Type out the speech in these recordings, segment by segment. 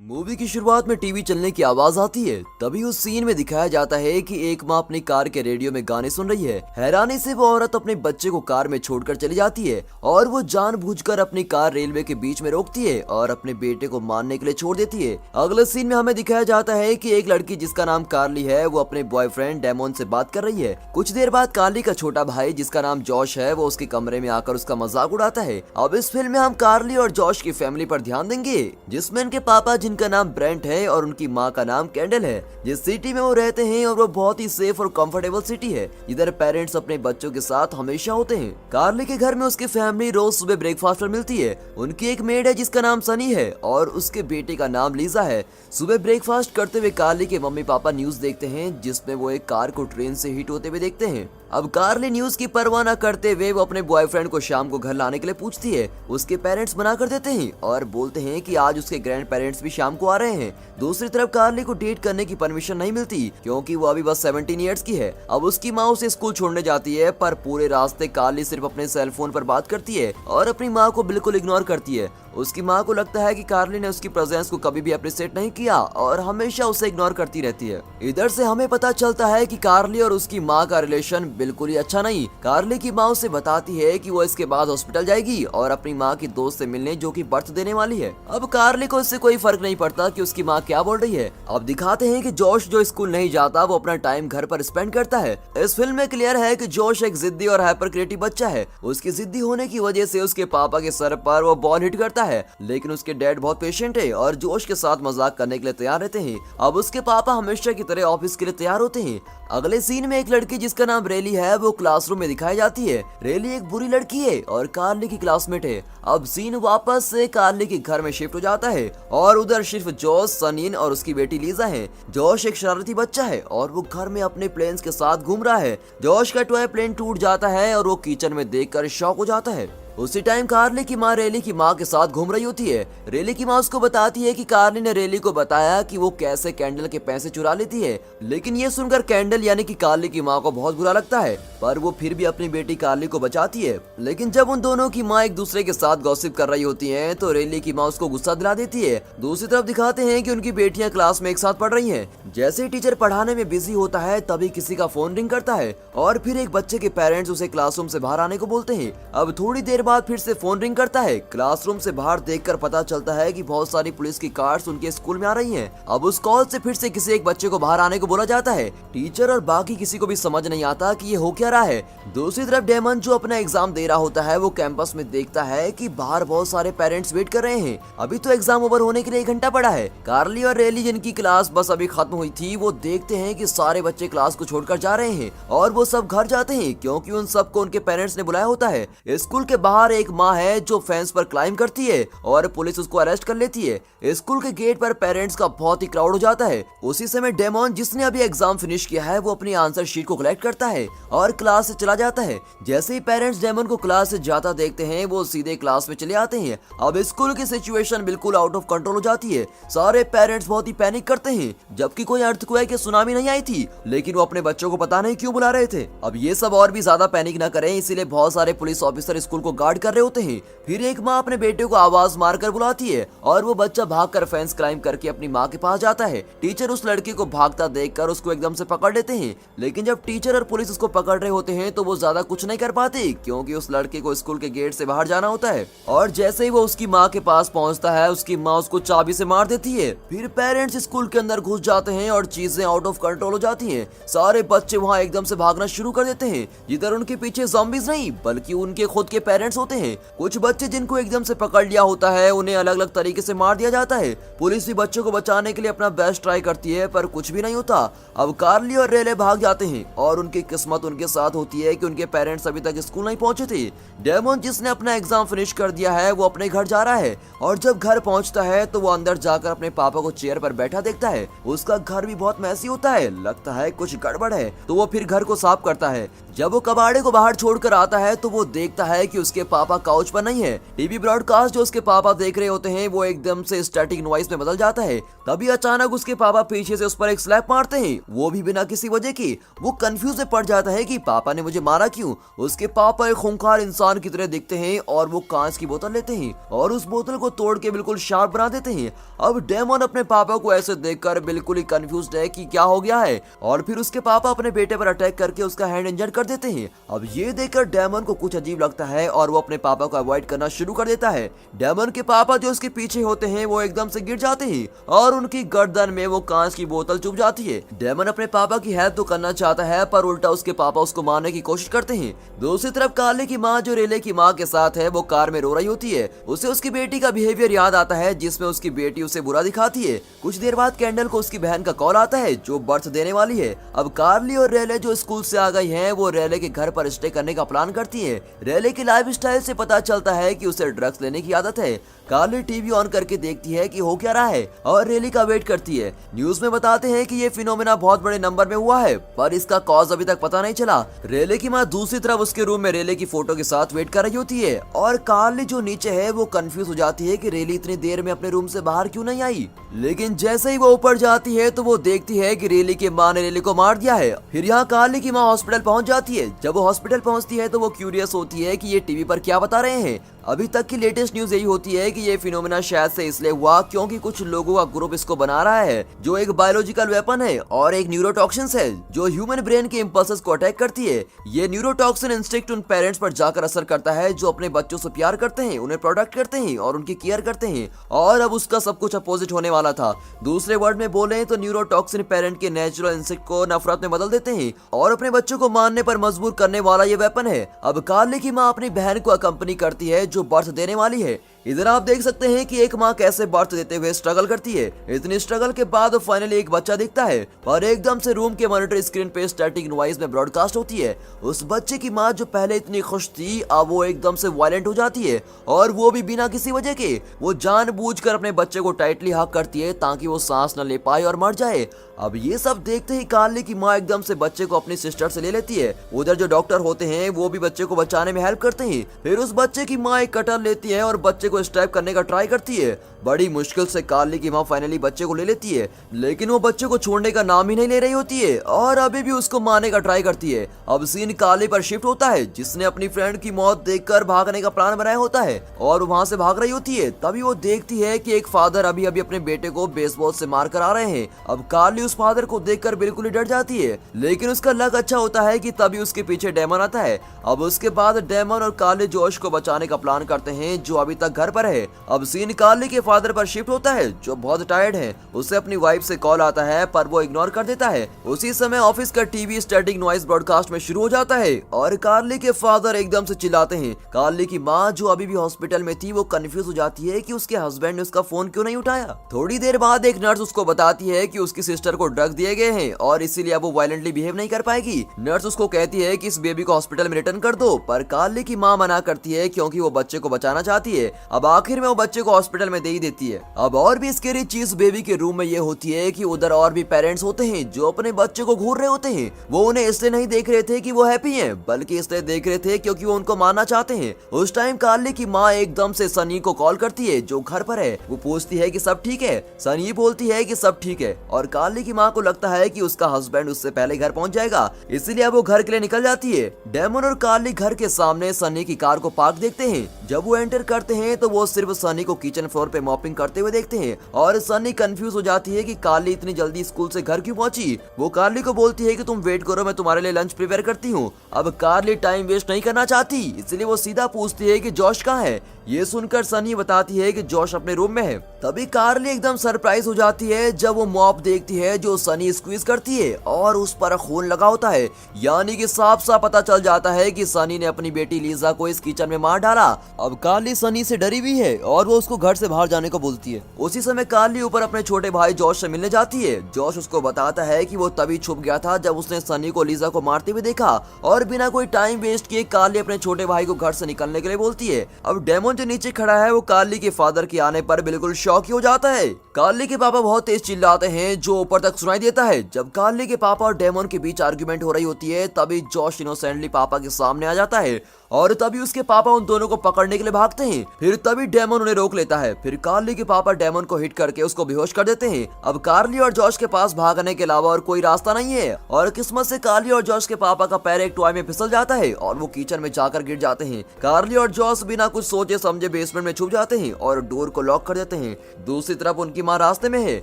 Movie की शुरुआत में टीवी चलने की आवाज आती है। तभी उस सीन में दिखाया जाता है कि एक माँ अपनी कार के रेडियो में गाने सुन रही है। हैरानी से वो औरत अपने बच्चे को कार में छोड़कर चली जाती है और वो जानबूझकर अपनी कार रेलवे के बीच में रोकती है और अपने बेटे को मारने के लिए छोड़ देती है। अगले सीन में हमें दिखाया जाता है कि एक लड़की जिसका नाम कार्ली है वो अपने बॉयफ्रेंड डेमोन से बात कर रही है। कुछ देर बाद कार्ली का छोटा भाई जिसका नाम जॉश है वो उसके कमरे में आकर उसका मजाक उड़ाता है। अब इस फिल्म में हम कार्ली और जॉश की फैमिली पर ध्यान देंगे, जिसमें इनके पापा जिनका नाम ब्रेंट है और उनकी माँ का नाम कैंडल है। जिस सिटी में वो रहते हैं और वो बहुत ही सेफ और कंफर्टेबल सिटी है, इधर पेरेंट्स अपने बच्चों के साथ हमेशा होते हैं। कार्ली के घर में उसकी फैमिली रोज सुबह ब्रेकफास्ट पर मिलती है। उनकी एक मेड है जिसका नाम सनी है और उसके बेटे का नाम लीजा है। सुबह ब्रेकफास्ट करते हुए कार्ली के मम्मी पापा न्यूज देखते हैं जिसमें वो एक कार को ट्रेन से हिट होते हुए देखते हैं। अब कार्ली न्यूज की परवाह न करते हुए वो अपने बॉयफ्रेंड को शाम को घर लाने के लिए पूछती है। उसके पेरेंट्स मना कर देते हैं और बोलते हैं कि आज उसके ग्रैंड पेरेंट्स भी शाम को आ रहे हैं। दूसरी तरफ कार्ली को डेट करने की परमिशन नहीं मिलती क्योंकि वो अभी बस 17 इयर्स की है। अब उसकी माँ उसे स्कूल छोड़ने जाती है, पर पूरे रास्ते कार्ली सिर्फ अपने सेल फोन पर बात करती है और अपनी माँ को बिल्कुल इग्नोर करती है। उसकी माँ को लगता है कि कार्ली ने उसकी प्रेजेंस को कभी भी अप्रिशिएट नहीं किया और हमेशा उसे इग्नोर करती रहती है। इधर से हमें पता चलता है कि कार्ली और उसकी माँ का रिलेशन बिल्कुल ही अच्छा नहीं। कार्ली की माँ उसे बताती है कि वो इसके बाद हॉस्पिटल जाएगी और अपनी माँ की दोस्त से मिलने जो कि बर्थ देने वाली है। अब कार्ली को इससे कोई फर्क नहीं पड़ता कि उसकी माँ क्या बोल रही है। अब दिखाते हैं कि जोश जो स्कूल नहीं जाता वो अपना टाइम घर पर स्पेंड करता है। इस फिल्म में क्लियर है कि जोश एक जिद्दी और हाइपर क्रिएटिव बच्चा है। उसकी जिद्दी होने की वजह से उसके पापा के सर पर वो बॉल हिट करता है, लेकिन उसके डैड बहुत पेशेंट है और जोश के साथ मजाक करने के लिए तैयार रहते हैं। अब उसके पापा हमेशा की तरह ऑफिस के लिए तैयार होते हैं। अगले सीन में एक लड़की जिसका नाम रेली है वो क्लासरूम में दिखाई जाती है। रेली एक बुरी लड़की है और कार्ली की क्लासमेट है। अब सीन वापस से कार्ली के घर में शिफ्ट हो जाता है और उधर सिर्फ जोश, सनीन और उसकी बेटी लीजा है। जोश एक शरारती बच्चा है और वो घर में अपने प्लेन्स के साथ घूम रहा है। जोश का टॉय प्लेन टूट जाता है और वो किचन में देखकर शॉक हो जाता है। उसी टाइम कार्ली की माँ रेली की माँ के साथ घूम रही होती है। रेली की माँ उसको बताती है कि कार्ली ने रेली को बताया कि वो कैसे कैंडल के पैसे चुरा लेती है, लेकिन ये सुनकर कैंडल यानी कि कार्ली की माँ को बहुत बुरा लगता है, पर वो फिर भी अपनी बेटी कार्ली को बचाती है। लेकिन जब उन दोनों की माँ एक दूसरे के साथ गॉसिप कर रही होती है तो रेली की माँ उसको गुस्सा दिला देती है। दूसरी तरफ दिखाते हैं कि उनकी बेटियां क्लास में एक साथ पढ़ रही है। जैसे ही टीचर पढ़ाने में बिजी होता है तभी किसी का फोन रिंग करता है और फिर एक बच्चे के पेरेंट्स उसे क्लासरूम से बाहर आने को बोलते हैं। अब थोड़ी देर बाद फिर से फोन रिंग करता है। क्लासरूम से बाहर देखकर पता चलता है कि बहुत सारी पुलिस की कार्स उनके स्कूल में आ रही हैं। अब उस कॉल से फिर से किसी एक बच्चे को बाहर आने को बोला जाता है। टीचर और बाकी किसी को भी समझ नहीं आता कि ये हो क्या रहा है। दूसरी तरफ डेमन जो अपना एग्जाम दे रहा होता है वो कैंपस में देखता है कि बाहर बहुत सारे पेरेंट्स वेट कर रहे हैं। अभी तो एग्जाम ओवर होने के लिए 1 घंटा पड़ा है। कार्ली और रेली जिनकी क्लास बस अभी खत्म हुई थी वो देखते हैं कि सारे बच्चे क्लास को छोड़कर जा रहे हैं और वो सब घर जाते हैं क्योंकि उन सबको उनके पेरेंट्स ने बुलाया होता है। स्कूल के बाहर एक माँ है जो फेंस पर क्लाइंब करती है और पुलिस उसको अरेस्ट कर लेती है। स्कूल के गेट पर पेरेंट्स का बहुत ही क्राउड हो जाता है। उसी समय डेमोन जिसने अभी एग्जाम फिनिश किया है वो अपनी आंसर शीट को कलेक्ट करता है और क्लास से चला जाता है। जैसे ही पेरेंट्स डेमोन को क्लास से जाता देखते हैं वो सीधे क्लास में चले आते हैं। अब स्कूल की सिचुएशन बिल्कुल आउट ऑफ कंट्रोल हो जाती है। सारे पेरेंट्स बहुत ही पैनिक करते हैं, जबकि कोई अर्थक्वेक या सुनामी नहीं आई थी, लेकिन वो अपने बच्चों को पता नहीं क्यों बुला रहे थे। अब ये सब और भी ज्यादा पैनिक न करें, इसीलिए बहुत सारे पुलिस ऑफिसर स्कूल को गार्ड कर रहे होते हैं। फिर एक माँ अपने बेटे को आवाज मारकर बुलाती है और वो बच्चा भागकर फेंस क्लाइंब करके अपनी माँ के पास जाता है। टीचर उस लड़के को भागता देखकर उसको एकदम से पकड़ लेते हैं, लेकिन जब टीचर और पुलिस उसको पकड़ रहे होते हैं तो वो ज्यादा कुछ नहीं कर पाते क्योंकि उस लड़के को स्कूल के गेट से बाहर जाना होता है। और जैसे ही वो उसकी माँ के पास पहुंचता है उसकी माँ उसको चाबी से मार देती है। फिर पेरेंट्स स्कूल के अंदर घुस जाते हैं और चीजें आउट ऑफ कंट्रोल हो जाती हैं। सारे बच्चे वहाँ एकदम से भागना शुरू कर देते हैं, जिधर उनके पीछे ज़ॉम्बीज़ नहीं बल्कि उनके खुद के पेरेंट्स होते हैं। कुछ बच्चे जिनको एकदम से पकड़ लिया होता है उन्हें अलग अलग तरीके से मार दिया जाता है। पुलिस भी बच्चों को बचाने के लिए अपना बेस्ट ट्राई करती है पर कुछ भी नहीं होता। अब कार्ली और रेले भाग जाते हैं और उनकी किस्मत उनके साथ होती है कि उनके पेरेंट्स अभी तक स्कूल नहीं पहुंचे थे। डेमोन जिसने अपना एग्जाम फिनिश कर दिया है वो अपने घर जा रहा है और जब घर पहुंचता है तो वो अंदर जाकर अपने पापा को चेयर पर बैठा देखता है। उसका घर भी बहुत मैसी होता है, लगता है कुछ गड़बड़ है, तो वो फिर घर को साफ करता है। जब वो कबाड़े को बाहर छोड़कर आता है तो वो देखता है कि उसके पापा काउच पर नहीं है। टीवी ब्रॉडकास्ट जो उसके पापा देख रहे होते हैं वो एकदम से स्टैटिक नॉइस में बदल जाता है। तभी अचानक उसके पापा पीछे से उस पर एक स्लैप मारते हैं, वो भी बिना किसी वजह की। वो कंफ्यूज में पड़ जाता है कि पापा ने मुझे मारा क्यों। उसके पापा एक खूंखार इंसान की तरह दिखते हैं और वो कांच की बोतल लेते हैं और उस बोतल को तोड़ के बिल्कुल शार्प बना देते हैं। अब डेमन अपने पापा को ऐसे देखकर बिल्कुल ही कंफ्यूज्ड है कि क्या हो गया है और फिर उसके पापा अपने बेटे पर अटैक करके उसका हैंड इंजर्ड कर देते हैं। अब ये देखकर डेमन को कुछ अजीब लगता है और वो अपने पापा को अवॉइड करना शुरू कर देता है। डेमन के पापा जो उसके पीछे होते हैं वो एकदम से गिर जाते हैं और उनकी गर्दन में वो कांच की बोतल चुभ जाती है। डेमन अपने पापा की हेल्प तो करना चाहता है पर उल्टा उसके पापा उसको मारने की कोशिश करते हैं। दूसरी तरफ कार्ली की माँ जो रेले की माँ के साथ है वो कार में रो रही होती है। उसे उसकी बेटी का बिहेवियर याद आता है जिसमें उसकी बेटी उसे बुरा दिखाती है। कुछ देर बाद कैंडल को उसकी बहन का कॉल आता है जो बर्थ देने वाली है। अब कार्ली और रेले जो स्कूल से आ गई हैं वो रेले के घर पर स्टे करने का प्लान करती है। रेले की लाइफस्टाइल से पता चलता है कि उसे ड्रग्स लेने की आदत है। कार्ली टीवी ऑन करके देखती है कि हो क्या रहा है और रेले का वेट करती है। न्यूज में बताते हैं कि ये फिनोमेना बहुत बड़े नंबर में हुआ है पर इसका कॉज अभी तक पता नहीं चला। रेले की माँ दूसरी तरफ उसके रूम में रेले की फोटो के साथ वेट कर रही होती है और कार्ली जो नीचे है वो कंफ्यूज हो जाती है कि रेले इतनी देर में अपने रूम से बाहर क्यों नहीं आई। लेकिन जैसे ही वो ऊपर जाती है तो वो देखती है कि रेले की माँ ने रेले को मार दिया है। फिर यहाँ कार्ली की माँ हॉस्पिटल पहुंच जाती है। जब वो हॉस्पिटल पहुंचती है तो वो क्यूरियस होती है कि ये टीवी पर क्या बता रहे हैं। अभी तक की लेटेस्ट न्यूज यही होती है कि ये फिनोमेना शायद से इसलिए हुआ क्योंकि कुछ लोगों का ग्रुप इसको बना रहा है जो एक बायोलॉजिकल वेपन है और एक न्यूरोटॉक्सिन्स है जो ह्यूमन ब्रेन के इंपल्सेस को अटैक करती है। ये न्यूरोटॉक्सिन इंस्टिंक्ट उन पेरेंट्स पर जाकर असर करता है जो अपने बच्चों से प्यार करते हैं, उन्हें प्रोटेक्ट करते हैं और उनकी केयर करते हैं और अब उसका सब कुछ अपोजिट होने वाला था। दूसरे वर्ड में बोले तो न्यूरोटॉक्सिन पेरेंट के नेचुरल इंस्टिंक्ट को नफरत में बदल देते हैं और अपने बच्चों को मारने पर मजबूर करने वाला ये वेपन है। अब कार्ली की माँ अपनी बहन को अकम्पनी करती है जो बर्थ देने वाली है। इधर आप देख सकते हैं कि एक माँ कैसे बर्थ देते हुए स्ट्रगल करती है। इतनी स्ट्रगल के बाद फाइनली एक बच्चा दिखता है और एकदम से रूम के मॉनिटर स्क्रीन पे स्टैटिक नॉइस में ब्रॉडकास्ट होती है। उस बच्चे की माँ जो पहले इतनी खुश थी अब वो एकदम से वायलेंट हो जाती है और वो भी बिना किसी वजह के। वो जानबूझकर अपने बच्चे को टाइटली हक करती है ताकि वो सांस न ले पाए और मर जाए। अब ये सब देखते ही कार्ली की माँ एकदम से बच्चे को अपनी सिस्टर से ले लेती है। उधर जो डॉक्टर होते हैं वो भी बच्चे को बचाने में हेल्प करते हैं। फिर उस बच्चे की माँ एक कटर लेती है और बच्चे को स्ट्रैप करने का ट्राई करती है। बड़ी मुश्किल से कार्ली की माँ फाइनली बच्चे को ले लेती है लेकिन वो बच्चे को छोड़ने का नाम ही नहीं ले रही होती है और अभी भी उसको मारने का ट्राई करती है। अब सीन कार्ली पर शिफ्ट होता है जिसने अपनी फ्रेंड की मौत देखकर भागने का प्लान बनाया होता है और वहाँ से भाग रही होती है। तभी वो देखती है कि एक फादर अभी अभी अपने बेटे को बेसबॉल से मार कर आ रहे हैं। अब कार्ली उस फादर को देखकर बिल्कुल ही डर जाती है लेकिन उसका लक अच्छा होता है कि तभी उसके पीछे डेमन आता है। अब उसके बाद डेमन और कार्ली जोश को बचाने का प्लान करते हैं जो अभी तक घर पर है। अब सीन कार्ली के फादर पर शिफ्ट होता है जो बहुत टायर्ड है। उसे अपनी वाइफ से कॉल आता है पर वो इग्नोर कर देता है। उसी समय ऑफिस का टीवी स्टैटिक नॉइस ब्रॉडकास्ट में शुरू हो जाता है और कार्ली के फादर एकदम से चिल्लाते हैं। कार्ली की माँ जो अभी भी हॉस्पिटल में थी वो कंफ्यूज हो जाती है कि उसके हस्बैंड ने उसका फोन क्यों नहीं उठाया। थोड़ी देर बाद एक नर्स उसको बताती है कि उसकी सिस्टर को ड्रग दिए गए हैं और इसीलिए अब वो वायलेंटली बिहेव नहीं कर पाएगी। नर्स उसको कहती है कि इस बेबी को हॉस्पिटल में रिटर्न कर दो पर कार्ली की माँ मना करती है क्योंकि वो बच्चे को बचाना चाहती है। अब आखिर में वो बच्चे को हॉस्पिटल में दे ही देती है। अब और भी स्कैरी चीज बेबी के रूम में ये होती है कि उधर और भी पेरेंट्स होते हैं जो अपने बच्चे को घूर रहे होते हैं। वो उन्हें इसलिए नहीं देख रहे थे कि वो हैप्पी हैं बल्कि इसलिए देख रहे थे क्योंकि वो उनको मारना चाहते हैं। उस टाइम कार्ली की माँ एकदम से सनी को कॉल करती है जो घर पर है। वो पूछती है कि सब ठीक है। सनी बोलती है कि सब ठीक है और कार्ली की माँ को लगता है कि उसका हस्बैंड उससे पहले घर पहुंच जाएगा इसीलिए अब वो घर के लिए निकल जाती है। डेमन और कार्ली घर के सामने सनी की कार को पार्क देखते हैं। जब वो एंटर करते हैं तो वो सिर्फ सनी को किचन फ्लोर पे मॉपिंग करते हुए देखते हैं और सनी कंफ्यूज हो जाती है कि कार्ली इतनी जल्दी स्कूल से घर क्यों पहुंची। वो कार्ली को बोलती है कि तुम वेट करो, मैं तुम्हारे लिए लंच प्रिपेयर करती हूँ। अब कार्ली टाइम वेस्ट नहीं करना चाहती इसलिए वो सीधा पूछती है कि जॉश कहाँ है। ये सुनकर सनी बताती है कि जॉश अपने रूम में है। तभी कार्ली एकदम सरप्राइज हो जाती है जब वो मॉप देखती है जो सनी स्क्वीज करती है और उस पर खून लगा होता है। यानी कि साफ साफ पता चल जाता है कि सनी ने अपनी बेटी लीजा को इस किचन में मार डाला। अब कार्ली सनी से डरी हुई है और वो उसको घर से बाहर जाने को बोलती है। उसी समय कार्ली ऊपर अपने छोटे भाई जॉश से मिलने जाती है। जॉश उसको बताता है कि वो तभी छुप गया था जब उसने सनी को लीजा को मारते हुए देखा और बिना कोई टाइम वेस्ट किए कार्ली अपने छोटे भाई को घर से निकलने के लिए बोलती है। अब डेमन जो नीचे खड़ा है वो कार्ली के फादर के आने पर बिल्कुल शॉक ही हो जाता है। कार्ली के पापा बहुत तेज चिल्लाते हैं जो ऊपर तक सुनाई देता है। जब कार्ली के पापा और डेमन के बीच आर्गुमेंट हो रही होती है तभी जॉश इनोसेंटली पापा के सामने आ जाता है और तभी उसके पापा उन दोनों को पकड़ने के लिए भागते हैं। फिर तभी डेमन उन्हें रोक लेता है। फिर कार्ली के पापा डेमन को हिट करके उसको बेहोश कर देते हैं। अब कार्ली और जॉश के पास भागने के अलावा और कोई रास्ता नहीं है और किस्मत से कार्ली और जॉश के पापा का पैर एक टॉय में फिसल जाता है और वो किचन में जाकर गिर जाते हैं। कार्ली और जॉश बिना कुछ सोचे समझे बेसमेंट में छुप जाते हैं और डोर को लॉक कर देते हैं। दूसरी तरफ उनकी माँ रास्ते में है।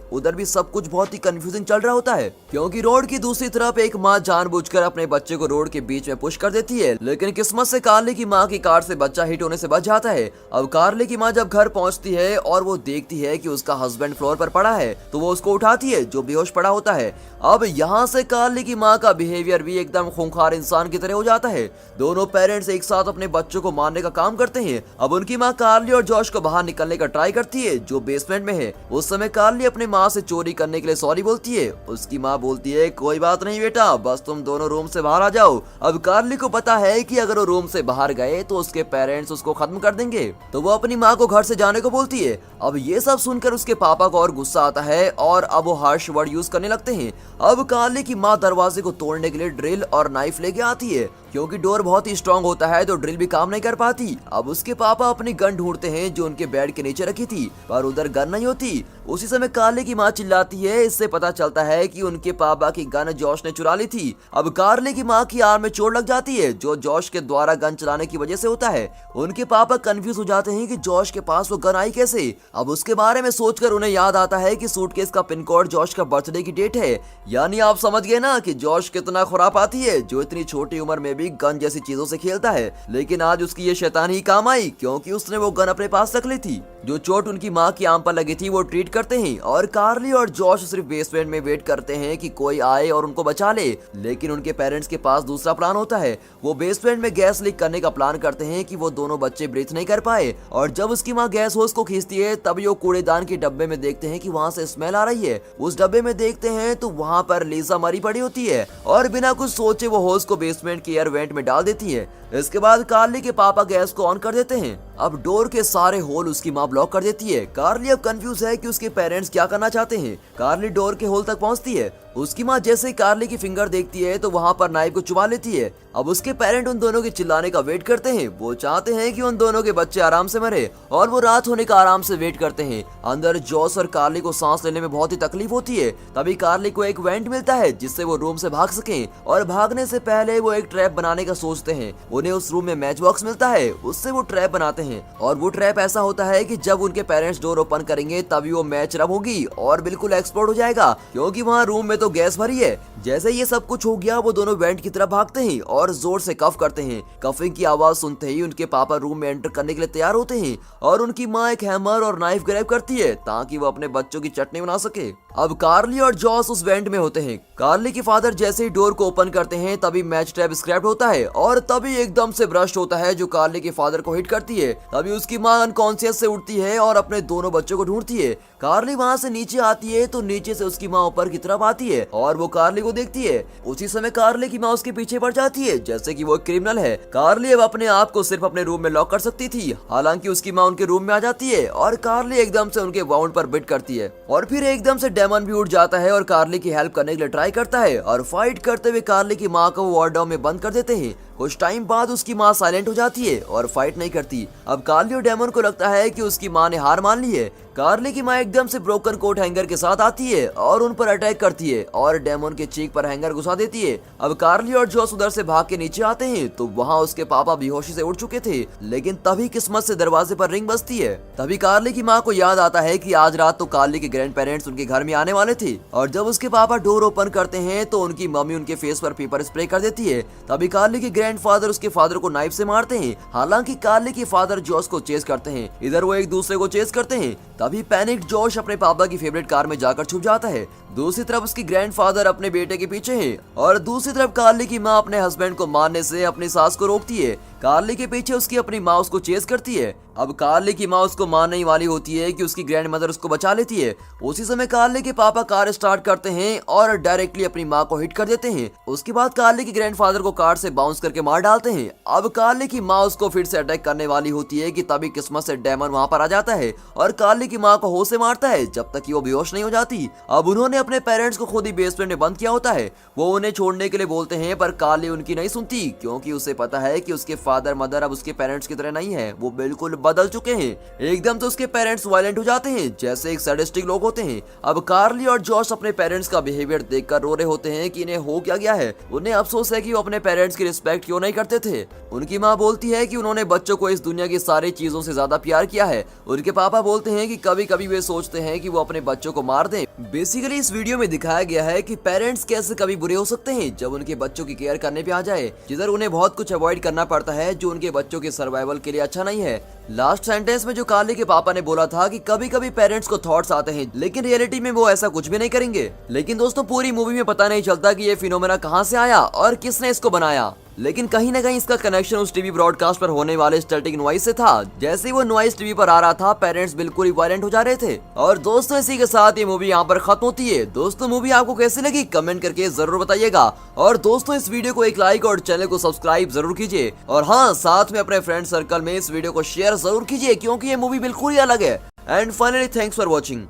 उधर भी सब कुछ बहुत ही कंफ्यूजिंग चल रहा होता है क्योंकि रोड की दूसरी तरफ एक माँ जानबूझकर अपने बच्चे को रोड के बीच में पुश कर देती है, लेकिन किस्मत से कार्ली की माँ की कार से बच्चा हिट होने से बच जाता है। अब कार्ली की माँ जब घर पहुंचती है और वो देखती है कि उसका हस्बैंड फ्लोर पर पड़ा है तो वो उसको उठाती है जो बेहोश पड़ा होता है। अब यहाँ से कार्ली की माँ का बिहेवियर भी एकदम खूंखार इंसान की तरह हो जाता है। दोनों पेरेंट्स एक साथ अपने बच्चों को मारने का काम करते हैं। अब उनकी माँ कार्ली और जॉश को बाहर निकलने का ट्राई करती है जो बेसमेंट में है। उस समय कार्ली अपने माँ से चोरी करने के लिए सॉरी बोलती है। उसकी माँ बोलती है कोई बात नहीं बेटा, बस तुम दोनों रूम से बाहर आ जाओ। अब कार्ली को पता है कि अगर वो रूम से बाहर गए तो उसके पेरेंट्स उसको खत्म कर देंगे, तो वो अपनी माँ को घर से जाने को बोलती है। अब ये सब सुनकर उसके पापा को और गुस्सा आता है और अब वो हार्श वर्ड यूज करने लगते हैं। अब कार्ली की माँ दरवाजे को तोड़ने के लिए ड्रिल और नाइफ लेके आती है। क्योंकि डोर बहुत ही स्ट्रांग होता है तो ड्रिल भी काम नहीं कर पाती। अब उसके पापा अपनी गन ढूंढते हैं जो उनके बेड के नीचे रखी थी, पर उधर गन नहीं होती। उसी समय कार्ली की माँ चिल्लाती है। इससे पता चलता है कि उनके पापा की गन जॉश ने चुरा ली थी। अब कार्ली की माँ की आर्म में चोट लग जाती है जो जॉश के द्वारा गन चलाने की वजह से होता है। उनके पापा कंफ्यूज हो जाते हैं कि जॉश के पास वो गन आई कैसे। अब उसके बारे में सोचकर उन्हें याद आता है कि सूटकेस का पिन कोड जॉश का बर्थडे की डेट है। यानी आप समझ गए ना कि जॉश कितना खुरापाती है जो इतनी छोटी उम्र में भी गन जैसी चीजों से खेलता है। लेकिन आज उसकी ये शैतानी काम आई क्योंकि उसने वो गन अपने पास रख ली थी। जो चोट उनकी माँ की आंख पर लगी थी वो ट्रीट करते हैं और कार्ली और जॉश सिर्फ बेसमेंट में वेट करते हैं कि कोई आए और उनको बचा ले। लेकिन उनके पेरेंट्स के पास दूसरा प्लान होता है। वो बेसमेंट में गैस लीक करने का प्लान करते हैं कि वो दोनों बच्चे ब्रीथ नहीं कर पाए। और जब उसकी माँ गैस होस को खींचती है तभी वो कूड़ेदान के डब्बे में देखते हैं कि वहाँ से स्मेल आ रही है। उस डब्बे में देखते हैं तो वहाँ पर लीजा मरी पड़ी होती है और बिना कुछ सोचे वो होस को बेसमेंट के एयर वेंट में डाल देती है। इसके बाद कार्ली के पापा गैस को ऑन कर देते हैं। अब डोर के सारे होल उसकी माँ ब्लॉक कर देती है। कार्ली अब कंफ्यूज है कि उसके पेरेंट्स क्या करना चाहते हैं। कार्ली डोर के होल तक पहुंचती है। उसकी माँ जैसे ही कार्ली की फिंगर देखती है तो वहाँ पर नाइफ को चुबा लेती है। अब उसके पेरेंट उन दोनों के चिल्लाने का वेट करते हैं। वो चाहते हैं कि उन दोनों के बच्चे आराम से मरे और वो रात होने का आराम से वेट करते हैं। अंदर जॉस और कार्ली को सांस लेने में बहुत ही तकलीफ होती है। तभी कार्ली को एक वेंट मिलता है जिससे वो रूम से भाग सकें और भागने से पहले वो एक ट्रैप बनाने का सोचते हैं। उन्हें उस रूम में मैच बॉक्स मिलता है, उससे वो ट्रैप बनाते हैं और वो ट्रैप ऐसा होता है कि जब उनके पेरेंट्स डोर ओपन करेंगे तभी वो मैच रब होगी और बिल्कुल एक्सप्लोड हो जाएगा क्योंकि वहाँ रूम में तो गैस भरी है। जैसे ये सब कुछ हो गया वो दोनों वेंट की तरफ भागते हैं और जोर से कफ करते हैं। कफिंग की आवाज सुनते ही उनके पापा रूम में एंटर करने के लिए तैयार होते हैं और उनकी माँ एक हैमर और नाइफ ग्रैब करती है ताकि वो अपने बच्चों की चटनी बना सके। अब कार्ली और जॉस उस वेंट में होते हैं। कार्ली के फादर जैसे ही डोर को ओपन करते हैं तभी मैच ट्रैप स्क्रैप होता है और तभी एकदम से ब्रस्ट होता है जो कार्ली के फादर को हिट करती है। तभी उसकी माँ अनकॉन्शियस से उठती है और अपने दोनों बच्चों को ढूंढती है। कार्ली वहाँ से नीचे आती है तो नीचे से उसकी माँ ऊपर की तरफ आती है और वो कार्ली को देखती है। उसी समय कार्ली की माँ उसके पीछे पड़ जाती है जैसे कि वो एक क्रिमिनल है। कार्ली अब अपने आप को सिर्फ अपने रूम में लॉक कर सकती थी, हालांकि उसकी माँ उनके रूम में आ जाती है और कार्ली एकदम से उनके वाउंड पर बिट करती है और फिर एकदम से डेमन भी उठ जाता है और कार्ली की हेल्प करने के लिए ट्राई करता है और फाइट करते हुए कार्ली की माँ को वार्डरोब में बंद कर देते हैं। कुछ टाइम बाद उसकी माँ साइलेंट हो जाती है और फाइट नहीं करती। अब कार्ली और डेमन को लगता है कि उसकी माँ ने हार मान ली है। कार्ली की माँ एकदम से ब्रोकन कोट हैंगर के साथ आती है और उन पर अटैक करती है और डेमन के चीक पर हैंगर घुसा देती है। अब कार्ली और जॉस उधर से भाग के नीचे आते हैं तो वहाँ उसके पापा बेहोशी से उठ चुके थे, लेकिन तभी किस्मत से दरवाजे पर रिंग बजती है। तभी कार्ली की माँ को याद आता है कि आज रात तो कार्ली के ग्रैंड पेरेंट्स उनके घर में आने वाले थे और जब उसके पापा डोर ओपन करते हैं तो उनकी मम्मी उनके फेस पर पेपर स्प्रे कर देती है। तभी कार्ली के ग्रैंडफादर उसके फादर को नाइफ से मारते हैं। हालांकि कार्ली के फादर जॉस को चेस करते हैं, इधर वो एक दूसरे को चेस करते हैं। तभी पैनिक जॉश अपने पापा की फेवरेट कार में जाकर छुप जाता है। दूसरी तरफ उसकी ग्रैंडफादर अपने बेटे के पीछे है और दूसरी तरफ कार्ली की माँ अपने हस्बैंड को मारने से अपनी सास को रोकती है। कार्ली के पीछे उसकी अपनी माँ उसको चेस करती है। अब कार्ली की माँ उसको मारने ही वाली होती है कि उसकी ग्रैंड मदर उसको बचा लेती है। उसी समय कार्ली के पापा कार स्टार्ट करते हैं और डायरेक्टली अपनी माँ को हिट कर देते हैं। उसके बाद कार्ली की ग्रैंडफादर को कार से बाउंस करके मार डालते हैं। अब कार्ली की माँ उसको फिर से अटैक करने वाली होती है कि तभी किस्मत से डेमन वहाँ पर आ जाता है और कार्ली की माँ को होश से मारता है जब तक कि वो बेहोश नहीं हो जाती। अब उन्होंने अपने पेरेंट्स को खुद ही बेसमेंट में बंद किया होता है। वो उन्हें छोड़ने के लिए बोलते हैं पर कार्ली उनकी नहीं सुनती, क्योंकि उसे पता है कि उसके फादर मदर अब उसके पेरेंट्स की तरह नहीं है, वो बिल्कुल बदल चुके हैं। एकदम तो उसके पेरेंट्स वायलेंट हो जाते हैं, जैसे एक सैडिस्टिक लोग होते हैं। अब कार्ली और जॉश अपने पेरेंट्स का बिहेवियर देखकर रो रहे होते हैं कि इन्हें हो क्या गया है। उन्हें अफसोस है कि वो अपने पेरेंट्स की रिस्पेक्ट क्यों नहीं करते थे। उनकी माँ बोलती है कि उन्होंने बच्चों को इस दुनिया की सारी चीजों से ज्यादा प्यार किया है। उनके पापा बोलते हैं कि कभी कभी वे सोचते हैं कि वो अपने बच्चों को मार दें। बेसिकली इस वीडियो में दिखाया गया है कि पेरेंट्स कैसे कभी बुरे हो सकते हैं जब उनके बच्चों की केयर करने पे आ जाए, जिधर उन्हें बहुत कुछ अवॉइड करना पड़ता है जो उनके बच्चों के सर्वाइवल के लिए अच्छा नहीं है। लास्ट सेंटेंस में जो कार्ली के पापा ने बोला था कि कभी कभी पेरेंट्स को थॉट्स आते हैं, लेकिन रियलिटी में वो ऐसा कुछ भी नहीं करेंगे। लेकिन दोस्तों पूरी मूवी में पता नहीं चलता कि ये फिनोमेना कहाँ से आया और किसने इसको बनाया, लेकिन कहीं ना कहीं इसका कनेक्शन उस टीवी ब्रॉडकास्ट पर होने वाले स्टैटिक नॉइस से था। जैसे ही वो नॉइस टीवी पर आ रहा था, पेरेंट्स बिल्कुल ही वायलेंट हो जा रहे थे। और दोस्तों इसी के साथ ये मूवी यहाँ पर खत्म होती है। दोस्तों मूवी आपको कैसी लगी कमेंट करके जरूर बताइएगा। और दोस्तों इस वीडियो को एक लाइक और चैनल को सब्सक्राइब जरूर कीजिए। और हाँ, साथ में अपने फ्रेंड सर्कल में इस वीडियो को शेयर जरूर कीजिए, क्योंकि ये मूवी बिल्कुल ही अलग है। And finally thanks for watching.